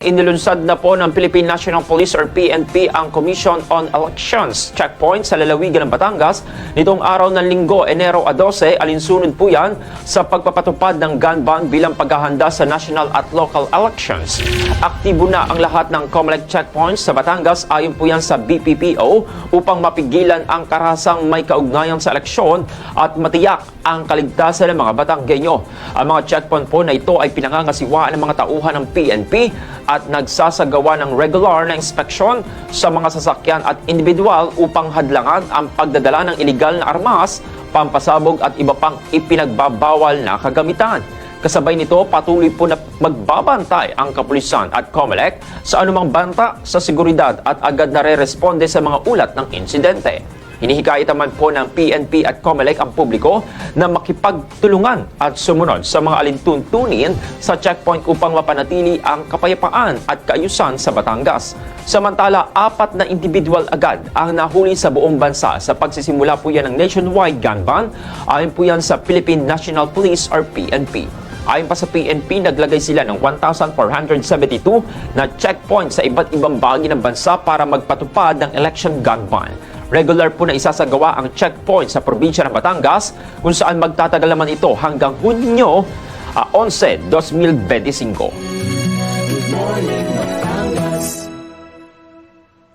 Inilunsad na po ng Philippine National Police or PNP ang Commission on Elections checkpoint sa lalawigan ng Batangas nitong araw ng Linggo, Enero 12. Alinsunod po yan sa pagpapatupad ng gun ban bilang paghahanda sa national at local elections. Aktibo na ang lahat ng COMELEC checkpoints sa Batangas ayon po yan sa BPPO upang mapigilan ang karahasang may kaugnayan sa eleksyon at matiyak ang kaligtasan ng mga Batanggenyo. Ang mga checkpoint po na ito ay pinangangasiwaan ng mga tauhan ng PNP at nagsasagawa ng regular na inspeksyon sa mga sasakyan at individual upang hadlangan ang pagdadala ng iligal na armas, pampasabog at iba pang ipinagbabawal na kagamitan. Kasabay nito, patuloy po na magbabantay ang kapulisan at COMELEC sa anumang banta sa seguridad at agad na re-responde sa mga ulat ng insidente. Hinihikayat naman po ng PNP at COMELEC ang publiko na makipagtulungan at sumunod sa mga alintuntunin sa checkpoint upang mapanatili ang kapayapaan at kaayusan sa Batangas. Samantala, 4 na individual agad ang nahuli sa buong bansa sa pagsisimula po yan ng nationwide gun ban ayon po yan sa Philippine National Police or PNP. Ayon pa sa PNP, naglagay sila ng 1,472 na checkpoint sa iba't ibang bahagi ng bansa para magpatupad ng election gun ban. Regular po na isasagawa ang checkpoint sa probinsya ng Batangas kung saan magtatagal naman ito hanggang Hunyo 11, 2025.